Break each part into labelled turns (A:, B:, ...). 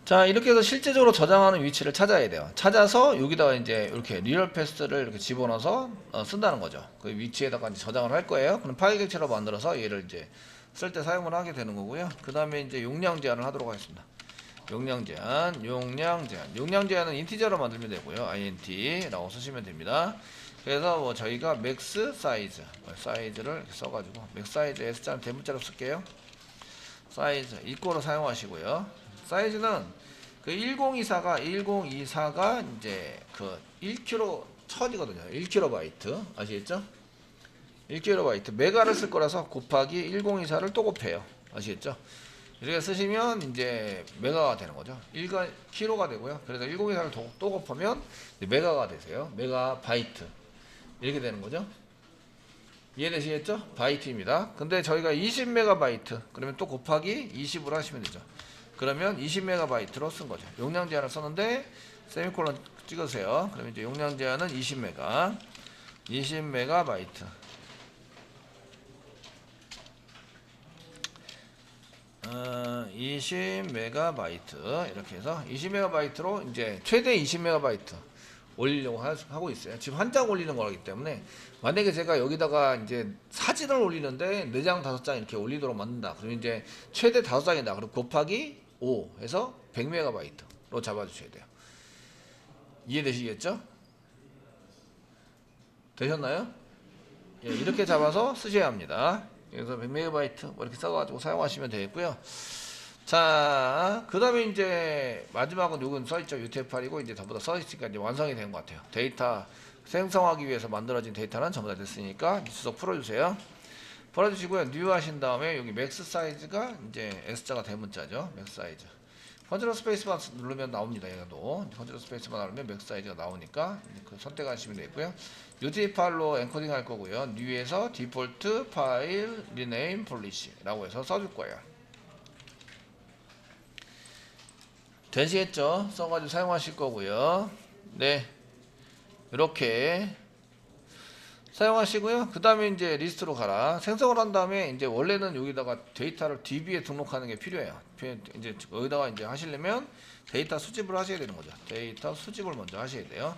A: 자, 이렇게 해서 실제적으로 저장하는 위치를 찾아야 돼요. 찾아서 여기다가 이제 이렇게 리얼 패스를 이렇게 집어넣어서 쓴다는 거죠. 그 위치에다가 이제 저장을 할 거예요. 그럼 파일 객체로 만들어서 얘를 이제 쓸 때 사용을 하게 되는 거고요. 그 다음에 이제 용량 제한을 하도록 하겠습니다. 용량 제한, 용량 제한은 인티저로 만들면 되고요. int라고 쓰시면 됩니다. 그래서 뭐 저희가 맥스 사이즈, 사이즈를 이렇게 써가지고 맥 사이즈 S자는 대문자로 쓸게요. 사이즈 이꼬로 사용하시고요. 사이즈는 그 1024가 이제 그 1kg 1000이거든요. 1KB 아시겠죠? 1KB 메가를 쓸 거라서 곱하기 1024를 또 곱해요. 아시겠죠? 이렇게 쓰시면 이제 메가가 되는 거죠. 1kg가 되고요. 그래서 1024를 또 곱하면 메가가 되세요. 메가바이트 이렇게 되는 거죠. 이해되시겠죠? 바이트입니다. 근데 저희가 20메가바이트 그러면 또 곱하기 20으로 하시면 되죠. 그러면 20메가바이트로 쓴 거죠. 용량 제한을 썼는데 세미콜론 찍으세요. 그러면 이제 용량 제한은 20메가바이트 20메가바이트 이렇게 해서 20메가바이트로 이제 최대 20메가바이트 올리려고 하고 있어요. 지금 한 장 올리는 거기 때문에 만약에 제가 여기다가 이제 사진을 올리는데 4장 5장 이렇게 올리도록 만든다. 그러면 이제 최대 5장이다. 그리고 곱하기 5 해서 100메가바이트로 잡아주셔야 돼요. 이해되시겠죠? 되셨나요? 예, 이렇게 잡아서 쓰셔야 합니다. 그래서 100메가바이트 뭐 이렇게 써가지고 사용하시면 되겠고요. 자, 그 다음에 이제 마지막은 요건 써있죠. UTF-8이고 이제 전부 다 써있으니까 이제 완성이 된 것 같아요. 데이터 생성하기 위해서 만들어진 데이터는 전부 다 됐으니까 주석 풀어주세요. 풀어주시고요. 뉴 하신 다음에 여기 맥스 사이즈가 이제 S자가 대문자죠. 맥스 사이즈. 컨트롤 스페이스만 누르면 나옵니다. 얘도 컨트롤 스페이스만 누르면 맥스 사이즈가 나오니까 그 선택하시면 되고요. UTF-8로 엔코딩 할 거고요. 뉴에서 디폴트 파일 리네임 폴리시라고 해서 써줄 거예요. 되시겠죠? 써가지고 사용하실 거고요. 네, 이렇게 사용하시고요. 그 다음에 이제 리스트로 가라. 생성을 한 다음에 이제 원래는 여기다가 데이터를 DB에 등록하는 게 필요해요. 이제 여기다가 이제 하시려면 데이터 수집을 하셔야 되는 거죠. 데이터 수집을 먼저 하셔야 돼요.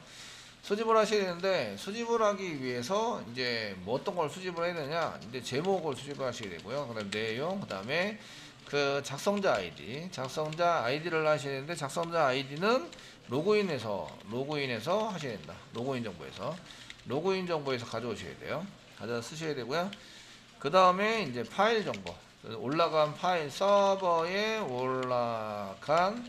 A: 수집을 하셔야 되는데 수집을 하기 위해서 이제 뭐 어떤 걸 수집을 해야 되냐? 이제 제목을 수집을 하셔야 되고요. 그다음 내용, 그다음에 그 작성자 아이디를 하셔야 되는데 작성자 아이디는 로그인해서 하셔야 된다. 로그인 정보에서 가져오셔야 돼요. 가져다 쓰셔야 되고요. 그 다음에 이제 파일 정보, 올라간 파일 서버에 올라간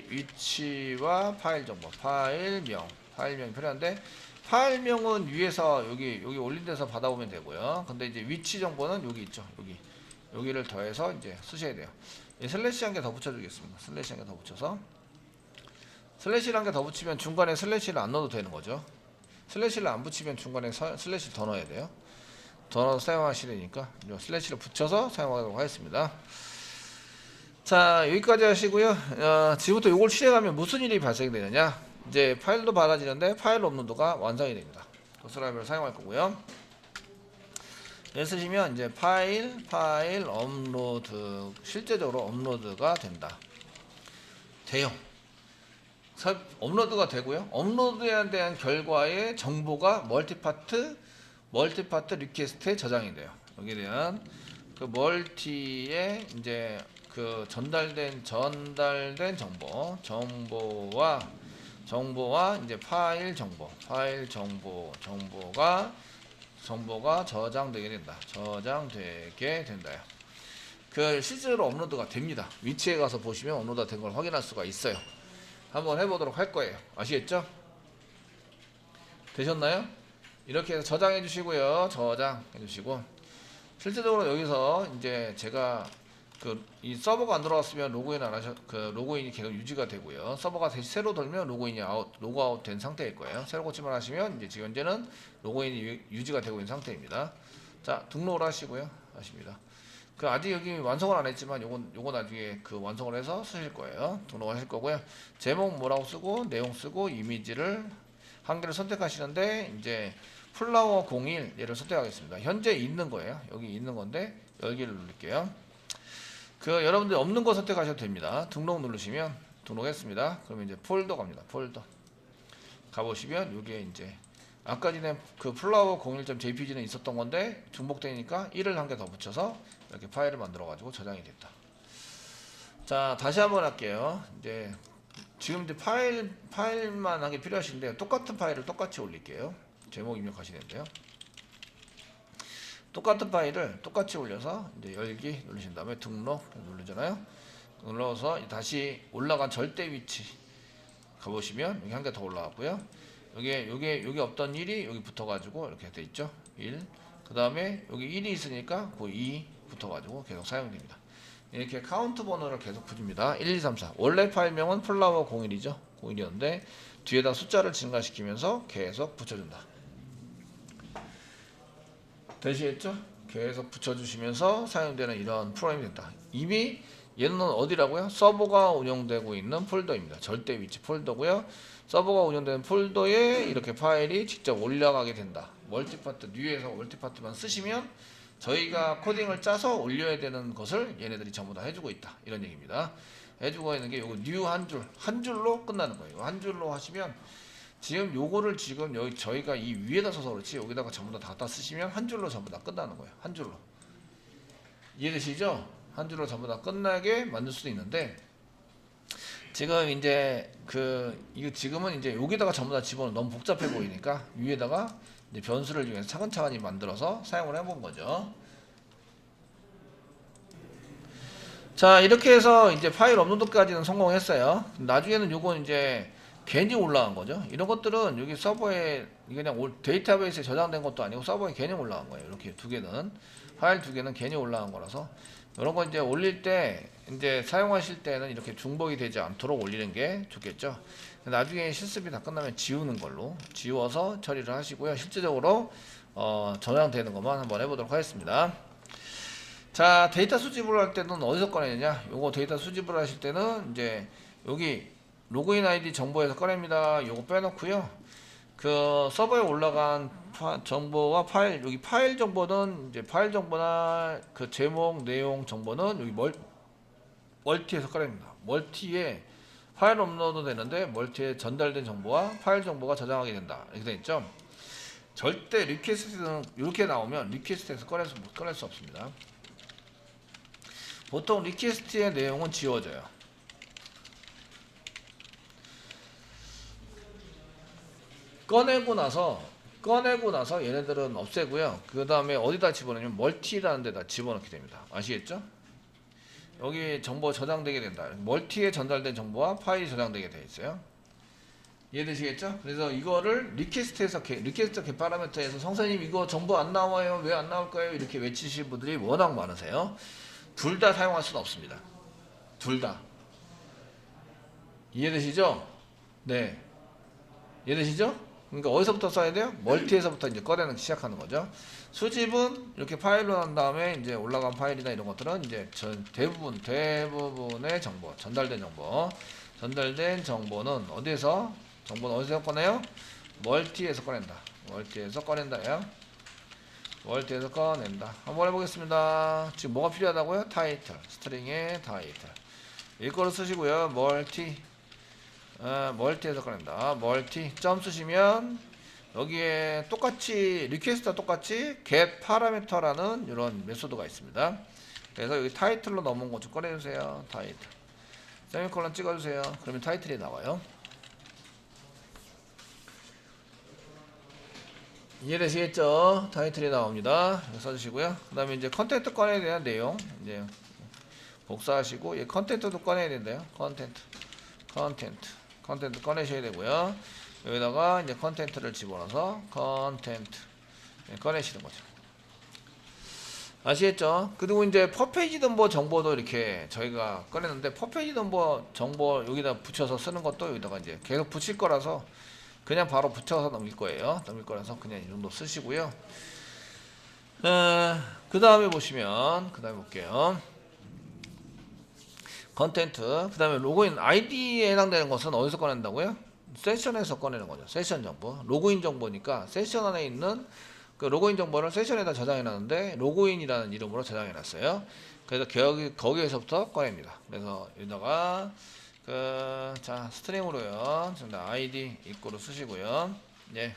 A: 위치와 파일 정보, 파일명이 필요한데 파일명은 위에서 여기 올린 데서 받아오면 되고요. 근데 이제 위치 정보는 여기 있죠. 여기를 더해서 이제 쓰셔야 돼요. 슬래시 한 개 더 붙여주겠습니다. 슬래시 한 개 더 붙여서 슬래시를 한 개 더 붙이면 중간에 슬래시를 안 넣어도 되는 거죠. 슬래시를 안 붙이면 중간에 슬래시 더 넣어야 돼요. 더 넣어서 사용하시려니까 슬래시를 붙여서 사용하도록 하겠습니다. 자, 여기까지 하시고요. 지금부터 이걸 실행하면 무슨 일이 발생되느냐? 이제 파일도 받아지는데 파일 업로드가 완성이 됩니다. 도스라이브를 사용할 거고요. 쓰시면 이제 파일 업로드 실제적으로 업로드가 된다. 돼요. 업로드가 되고요. 업로드에 대한 결과의 정보가 멀티파트 리퀘스트에 저장이 돼요. 여기에 대한 그 멀티에 이제 그 전달된 정보와 이제 정보가 저장되게 된다. 그 실제로 업로드가 됩니다. 위치에 가서 보시면 업로드가 된 걸 확인할 수가 있어요. 한번 해보도록 할 거예요. 아시겠죠? 되셨나요? 이렇게 해서 저장해 주시고요. 실제적으로 여기서 이제 제가 이 서버가 안 들어왔으면 로그인이 계속 유지가 되고요. 서버가 다시 새로 돌면 로그아웃 된 상태일 거예요. 새로 고침을 하시면 이제 지금 현재는 로그인이 유지가 되고 있는 상태입니다. 자, 등록을 하시고요. 아직 여기 완성을 안 했지만 요건 나중에 그 완성을 해서 쓰실 거예요. 등록하실 거고요. 제목 뭐라고 쓰고 내용 쓰고 이미지를 한 개를 선택하시는데 이제 플라워 01 얘를 선택하겠습니다. 현재 있는 거예요. 여기 있는 건데 열기를 누를게요. 그 여러분들 없는 거 선택하셔도 됩니다. 등록 누르시면 등록했습니다. 그러면 이제 폴더 갑니다. 폴더 가보시면 요게 이제 아까 전에 그 플라워 01.jpg는 있었던 건데 중복되니까 1을 한 개 더 붙여서 이렇게 파일을 만들어 가지고 저장이 됐다. 자, 다시 한번 할게요. 이제 지금 이제 파일만 하게 필요하신데 똑같은 파일을 똑같이 올릴게요. 제목 입력하시는데요. 똑같은 파일을 똑같이 올려서 이제 열기 누르신 다음에 등록 누르잖아요. 눌러서 다시 올라간 절대 위치 가보시면 여기 한 개 더 올라왔고요. 여기 없던 1이 여기 붙어가지고 이렇게 돼 있죠. 1. 그 다음에 여기 1이 있으니까 그 2 붙어가지고 계속 사용됩니다. 이렇게 카운트 번호를 계속 붙입니다. 1, 2, 3, 4. 원래 파일명은 플라워 01이죠. 01이었는데 뒤에다 숫자를 증가시키면서 계속 붙여준다. 되시겠죠? 계속 붙여주시면서 사용되는 이런 프로그램이 된다. 이미 얘는 어디라고요? 서버가 운영되고 있는 폴더입니다. 절대 위치 폴더고요. 서버가 운영되는 폴더에 이렇게 파일이 직접 올라가게 된다. 멀티파트, 뉴에서 멀티파트만 쓰시면 저희가 코딩을 짜서 올려야 되는 것을 얘네들이 전부 다 해주고 있다. 이런 얘기입니다. 해주고 있는 게 요거 뉴 한 줄로 끝나는 거예요. 한 줄로 하시면 지금 요거를 지금 여기 저희가 이 위에다 써서 그렇지 여기다가 전부 다 갖다 쓰시면 한 줄로 전부 다 끝나는 거예요. 한 줄로. 이해되시죠? 한 줄로 전부 다 끝나게 만들 수도 있는데 지금 이제 이거 지금은 이제 여기다가 전부 다 집어넣으면 너무 복잡해 보이니까 위에다가 이제 변수를 이용해서 차근차근히 만들어서 사용을 해본 거죠. 자, 이렇게 해서 이제 파일 업로드까지는 성공했어요. 나중에는 요건 이제 괜히 올라간 거죠. 이런 것들은 여기 서버에 그냥 데이터베이스에 저장된 것도 아니고 서버에 괜히 올라간 거예요. 이렇게 두 개는 파일 두 개는 괜히 올라간 거라서 이런 거 이제 올릴 때 이제 사용하실 때는 이렇게 중복이 되지 않도록 올리는 게 좋겠죠. 나중에 실습이 다 끝나면 지우는 걸로 지워서 처리를 하시고요. 실제적으로 저장되는 것만 한번 해보도록 하겠습니다. 자, 데이터 수집을 할 때는 어디서 꺼내느냐? 요거 데이터 수집을 하실 때는 이제 여기 로그인 아이디 정보에서 꺼냅니다. 요거 빼놓고요. 그 서버에 올라간 정보와 파일, 여기 파일 정보는 이제 파일 정보나 그 제목, 내용 정보는 여기 멀티에서 꺼냅니다. 멀티에 파일 업로드 되는데 멀티에 전달된 정보와 파일 정보가 저장하게 된다. 이렇게 되어 있죠. 절대 리퀘스트는 이렇게 나오면 리퀘스트에서 꺼낼 수 없습니다. 보통 리퀘스트의 내용은 지워져요. 꺼내고 나서 얘네들은 없애고요. 그 다음에 어디다 집어넣으면 멀티라는 데다 집어넣게 됩니다. 아시겠죠? 여기 정보 저장되게 된다. 멀티에 전달된 정보와 파일이 저장되게 되어 있어요. 이해되시겠죠? 그래서 이거를 리퀘스트 겟 파라미터에서 성사님 이거 정보 안 나와요. 왜 안 나올 거예요? 이렇게 외치시는 분들이 워낙 많으세요. 둘 다 사용할 수는 없습니다. 둘 다. 이해되시죠? 네. 이해되시죠? 그러니까 어디서부터 써야 돼요? 멀티에서부터 이제 꺼내는 시작하는 거죠. 수집은 이렇게 파일로 난 다음에 이제 올라간 파일이나 이런 것들은 이제 대부분의 정보, 전달된 정보는 정보는 어디서 꺼내요? 멀티에서 꺼낸다. 멀티에서 꺼낸다요. 멀티에서 꺼낸다. 한번 해보겠습니다. 지금 뭐가 필요하다고요? 타이틀, 스트링의 타이틀. 이거를 쓰시고요. 멀티에서 꺼낸다. 멀티 점 쓰시면 여기에 똑같이 리퀘스트와 똑같이 get parameter라는 이런 메소드가 있습니다. 그래서 여기 타이틀로 넘은 것 좀 꺼내주세요. 타이틀 세미콜론 찍어주세요. 그러면 타이틀이 나와요. 이해되시겠죠? 타이틀이 나옵니다. 써주시고요. 그 다음에 이제 컨텐트 꺼내야 되는 내용 이제 복사하시고 이 컨텐트도 꺼내야 된대요. 컨텐트 꺼내셔야 되고요. 여기다가 이제 컨텐트를 집어넣어서 컨텐트 꺼내시는 거죠. 아시겠죠? 그리고 이제 퍼페이지 넘버 정보도 이렇게 저희가 꺼냈는데 퍼페이지 넘버 정보 여기다 붙여서 쓰는 것도 여기다가 이제 계속 붙일 거라서 그냥 바로 붙여서 넘길 거라서 그냥 이 정도 쓰시고요. 그 다음에 보시면 볼게요. 컨텐트, 그 다음에 로그인 아이디에 해당되는 것은 어디서 꺼낸다고요? 세션에서 꺼내는 거죠. 세션 정보, 로그인 정보니까 세션 안에 있는 그 로그인 정보를 세션에다 저장해 놨는데 로그인이라는 이름으로 저장해 놨어요. 그래서 거기에서부터 꺼냅니다. 그래서 여기다가 자 스트링으로요. id 입구로 쓰시고요. 예,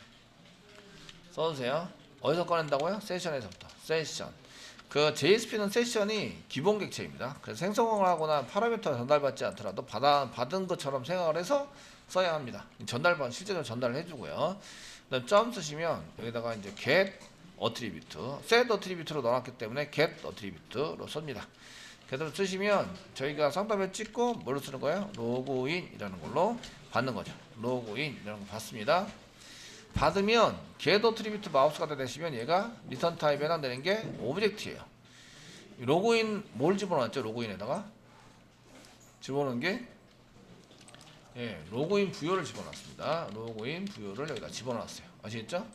A: 써주세요. 어디서 꺼낸다고요? 세션에서부터. 세션. 그 JSP는 세션이 기본 객체입니다. 그래서 생성을 하거나 파라미터 전달받지 않더라도 받은 것처럼 생각을 해서 써야 합니다. 실제로 전달을 해주고요. 그다음 점 쓰시면 여기다가 이제 get attribute, set attribute로 넣어놨기 때문에 get attribute로 씁니다. 그대로 쓰시면 저희가 상담에 찍고 뭐로 쓰는 거예요? 로그인이라는 걸로 받는 거죠. 로그인이라는 거 받습니다. 받으면 get attribute 마우스가 되시면 얘가 return 타입에 해당되는 게 오브젝트예요. 로그인 뭘 집어넣었죠? 로그인에다가 집어넣은 게 로그인 부여를 집어넣습니다. 로그인 부여를 여기다 집어넣었어요. 아시겠죠?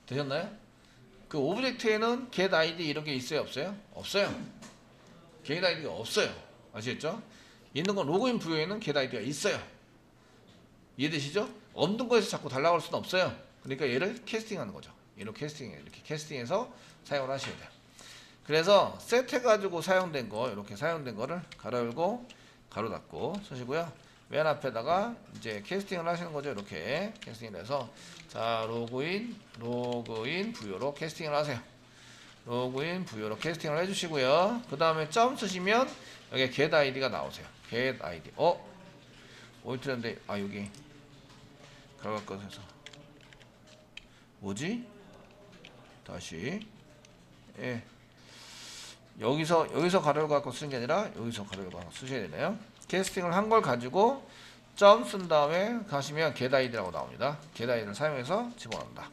A: 되셨나요? 그 오브젝트에는 get id 이런 게 있어요, 없어요? 없어요. get id가 없어요. 아시겠죠? 있는 건 로그인 부여에는 get id가 있어요. 이해되시죠? 없는 거에서 자꾸 달라갈 수는 없어요. 그러니까 얘를 캐스팅하는 거죠. 이렇게 캐스팅해서 사용을 하셔야 돼요. 그래서 셋 해가지고 사용된 거, 이렇게 사용된 거를 가로 열고 가로 닫고 쓰시고요. 맨 앞에다가 이제 캐스팅을 하시는 거죠. 이렇게 캐스팅을 해서 자 로그인 부여로 캐스팅을 하세요. 로그인 부여로 캐스팅을 해주시고요. 그 다음에 점 쓰시면 여기 get id가 나오세요. get id. 어디 틀렸는데? 여기 가로 것에서 뭐지? 다시 여기서 가로를 갖고 쓰는 게 아니라 여기서 가로를 갖고 쓰셔야 되나요? 캐스팅을 한 걸 가지고 점 쓴 다음에 가시면 get id라고 나옵니다. get id를 사용해서 집어넣는다.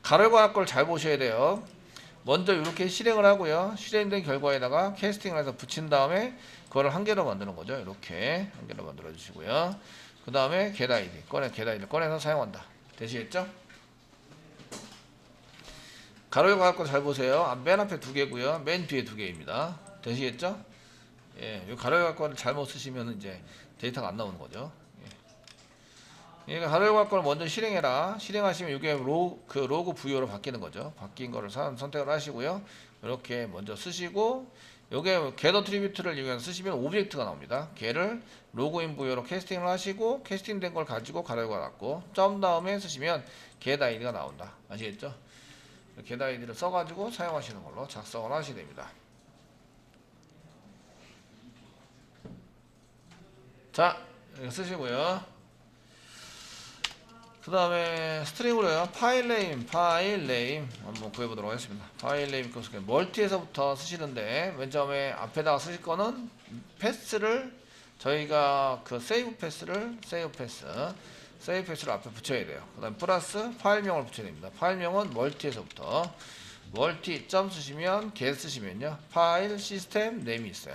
A: 가로를 갖고 걸 잘 보셔야 돼요. 먼저 이렇게 실행을 하고요. 실행된 결과에다가 캐스팅을 해서 붙인 다음에 그거를 한 개로 만드는 거죠. 이렇게 한 개로 만들어 주시고요. 그 다음에 get id get id를 꺼내서 사용한다. 되시겠죠? 가로 갖고 잘 보세요. 맨 앞에 두 개고요. 맨 뒤에 두 개입니다. 되시겠죠? 이 가로 갖고를 잘못 쓰시면 이제 데이터가 안 나오는 거죠. 그러니까 가로 갖고를 먼저 실행해라. 실행하시면 이게 로그 부여로 바뀌는 거죠. 바뀐 거를 선택을 하시고요. 이렇게 먼저 쓰시고 요게 get attribute를 이용해서 쓰시면 오브젝트가 나옵니다. 걔를 로그인 부여로 캐스팅을 하시고 캐스팅된 걸 가지고 가로 갖고 점 다음에 쓰시면 get id가 나온다. 아시겠죠? get id를 써가지고 사용하시는 걸로 작성을 하시게 됩니다. 자, 이렇게 쓰시고요. 그 다음에 스트링으로요. 파일 네임 한번 구해보도록 하겠습니다. 파일 네임 멀티에서부터 쓰시는데 맨 처음에 앞에다가 쓰실 거는 패스를 저희가 그 세이브 패스를 앞에 붙여야 돼요. 그 다음에 플러스 파일명을 붙여야 됩니다. 파일명은 멀티에서부터 멀티 점 쓰시면 get 쓰시면요. 파일 시스템 네임이 있어요.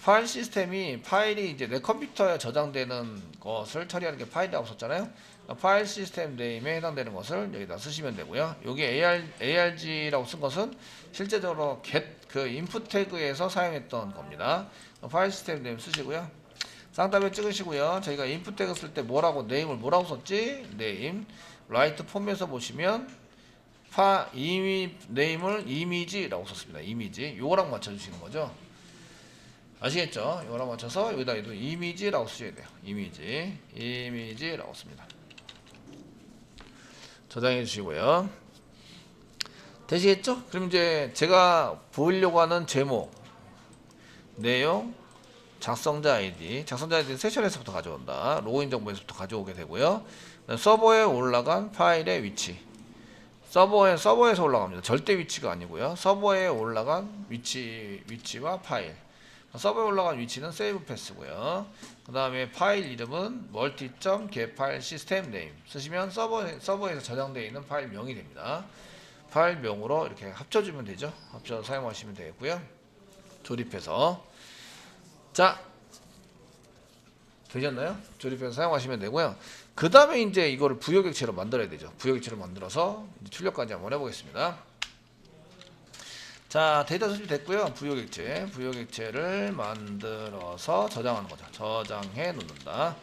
A: 파일 시스템이 파일이 이제 내 컴퓨터에 저장되는 것을 처리하는 게 파일이라고 썼잖아요. 파일 시스템 네임에 해당되는 것을 여기다 쓰시면 되고요. 여기 ARG라고 쓴 것은 실제적으로 get 그 인풋 태그에서 사용했던 겁니다. 파일 시스템 네임 쓰시고요. 쌍따블 찍으시고요. 저희가 인풋 태그 쓸 때 네임을 뭐라고 썼지? 네임 라이트 폼에서 보시면 네임을 이미지라고 썼습니다. 이미지 요거랑 맞춰주시는 거죠. 아시겠죠? 이거랑 맞춰서 여기다 이미지라고 쓰셔야 돼요. 이미지라고 씁니다. 저장해 주시고요. 되시겠죠? 그럼 이제 제가 보이려고 하는 제목, 내용, 작성자 아이디는 세션에서부터 가져온다. 로그인 정보에서부터 가져오게 되고요. 서버에 올라간 파일의 위치. 서버에서 올라갑니다. 절대 위치가 아니고요. 서버에 올라간 위치와 파일. 서버에 올라간 위치는 세이브 패스고요. 그 다음에 파일 이름은 multi.get 파일 시스템 네임 쓰시면 서버에서 저장되어 있는 파일 명이 됩니다. 파일 명으로 이렇게 합쳐주면 되죠. 합쳐서 사용하시면 되겠고요. 조립해서 자 되셨나요? 조립해서 사용하시면 되고요. 그 다음에 이제 이거를 부여객체로 만들어야 되죠. 부여객체로 만들어서 출력까지 한번 해보겠습니다. 자, 데이터 수집 됐고요. 부여객체를 만들어서 저장하는 거죠. 저장해 놓는다.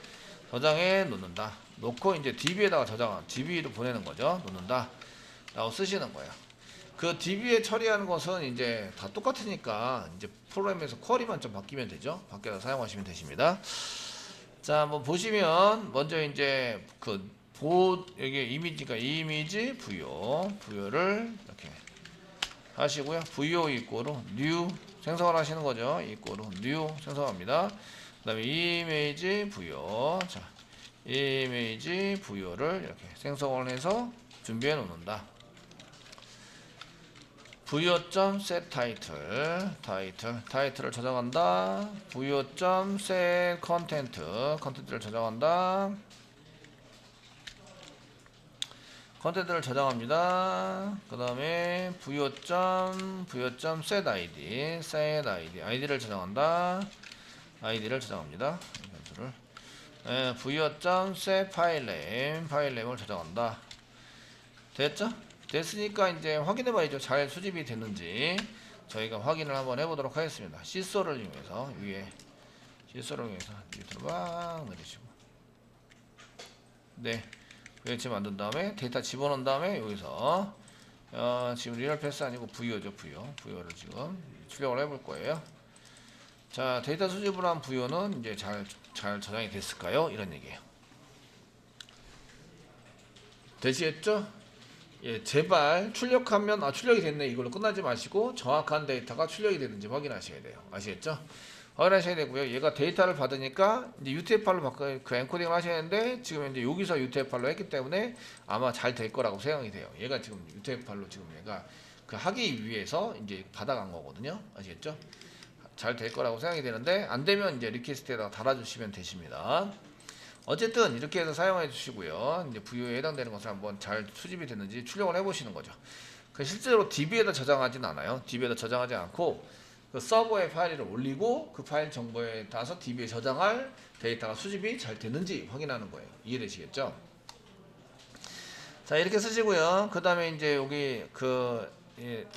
A: 놓고 이제 DB에다가 DB로 보내는 거죠. 놓는다. 라고 쓰시는 거예요. 그 DB에 처리하는 것은 이제 다 똑같으니까 이제 프로그램에서 쿼리만 좀 바뀌면 되죠. 바뀌어서 사용하시면 되십니다. 자, 한번 보시면 먼저 이제 여기 이미지가 이미지 부여를 이렇게 하시고요. 부여 이꼬로 new 생성을 하시는 거죠. 이꼬로 new 생성합니다. 그다음에 이미지 부여. 자, 이미지 부여를 이렇게 생성을 해서 준비해 놓는다. 부여.set 타이틀을 저장한다. 부여.set 컨텐트를 저장한다. 컨텐트를 저장합니다. 그 다음에 부여.set 아이디를 저장한다. 아이디를 저장합니다. 부여.set 파일네임을 저장한다. 됐죠? 됐으니까 이제 확인해 봐야죠. 잘 수집이 됐는지 저희가 확인을 한번 해보도록 하겠습니다. 시소를 이용해서 밑으로 막 내리시고, 네, 위치 만든 다음에 데이터 집어넣은 다음에 여기서 지금 리얼 패스 아니고 부여죠. 부여를 지금 출력을 해볼 거예요. 자, 데이터 수집을 한 부여는 이제 잘 저장이 됐을까요? 이런 얘기예요. 되시겠죠? 예, 제발 출력하면 출력이 됐네 이걸로 끝나지 마시고 정확한 데이터가 출력이 되는지 확인하셔야 돼요. 아시겠죠? 확인하셔야 되고요. 얘가 데이터를 받으니까 이제 UTF-8로 바꿔 그 엔코딩을 하셔야 하는데 지금 이제 여기서 UTF-8로 했기 때문에 아마 잘 될 거라고 생각이 돼요. 얘가 지금 UTF-8로 지금 얘가 하기 위해서 이제 받아간 거거든요. 아시겠죠? 잘 될 거라고 생각이 되는데 안 되면 이제 리퀘스트에다가 달아주시면 되십니다. 어쨌든 이렇게 해서 사용해 주시고요. 이제 부여에 해당되는 것을 한번 잘 수집이 됐는지 출력을 해 보시는 거죠. 실제로 DB에다 저장하진 않아요. DB에다 저장하지 않고 그 서버에 파일을 올리고 그 파일 정보에 따라서 DB에 저장할 데이터가 수집이 잘 되는지 확인하는 거예요. 이해되시겠죠? 자, 이렇게 쓰시고요. 그 다음에 이제 여기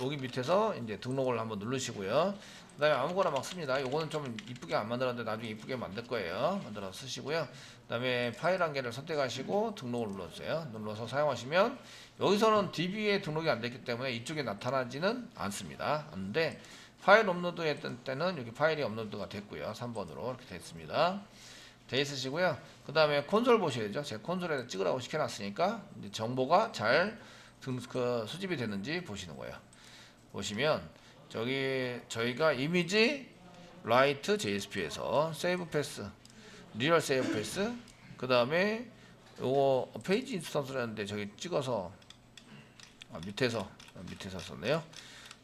A: 여기 밑에서 이제 등록을 한번 누르시고요. 그 다음에 아무거나 막 씁니다. 요거는 좀 이쁘게 안 만들었는데 나중에 이쁘게 만들 거예요. 만들어서 쓰시고요. 그 다음에 파일 한 개를 선택하시고 등록을 눌러주세요. 눌러서 사용하시면 여기서는 DB에 등록이 안 됐기 때문에 이쪽에 나타나지는 않습니다. 근데 파일 업로드 했던 때는 여기 파일이 업로드가 됐고요. 3번으로 이렇게 됐습니다. 돼 있으시고요. 그 다음에 콘솔 보셔야죠. 제가 콘솔에 찍으라고 시켜놨으니까 이제 정보가 잘 수집이 됐는지 보시는 거예요. 보시면 저기 저희가 이미지 라이트 JSP에서 세이브 패스, 리얼 세이브 패스, 그 다음에 요거 페이지 인스턴스를 했는데 저기 찍어서 밑에서 썼네요.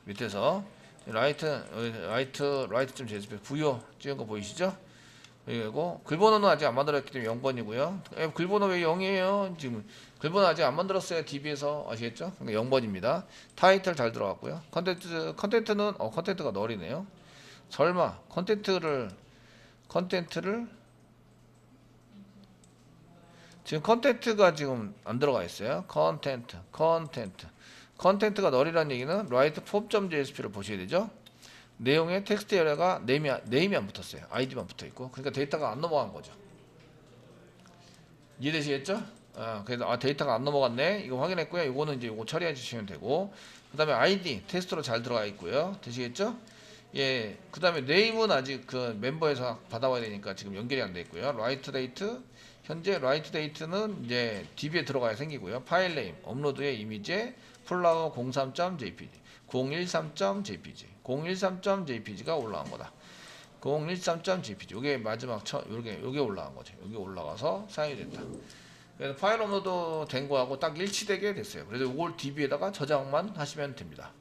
A: 밑에서 라이트 JSP 부여 찍은 거 보이시죠? 그리고 글번호는 아직 안 만들었기 때문에 0번이고요. 글번호 왜 0이에요? 지금 글번호 아직 안 만들었어요. DB에서 아시겠죠? 그러니까 0번입니다. 타이틀 잘 들어갔고요. 컨텐트는 컨텐트가 널이네요. 설마 컨텐트를 지금 컨텐트가 지금 안 들어가 있어요. 컨텐트가 널이라는 얘기는 write form.jsp를 보셔야 되죠. 내용의 텍스트 에러가 네임이 안 붙었어요. 아이디만 붙어 있고, 그러니까 데이터가 안 넘어간 거죠. 이해되시겠죠? 그래서 데이터가 안 넘어갔네. 이거 확인했고요. 이거는 이제 이거 처리해 주시면 되고, 그다음에 아이디 테스트로 잘 들어가 있고요. 되시겠죠? 예. 그다음에 네임은 아직 그 멤버에서 받아와야 되니까 지금 연결이 안 돼 있고요. write date 현재 write date는 이제 DB에 들어가야 생기고요. 파일 네임 업로드의 이미지에 플라워 03.jpg 013.jpg 013.jpg가 올라간 거다. 013.jpg 요게 마지막 요게 올라간 거죠. 여기 올라가서 사용이 됐다. 그래서 파일 업로드 된 거하고 딱 일치되게 됐어요. 그래서 이걸 DB에다가 저장만 하시면 됩니다.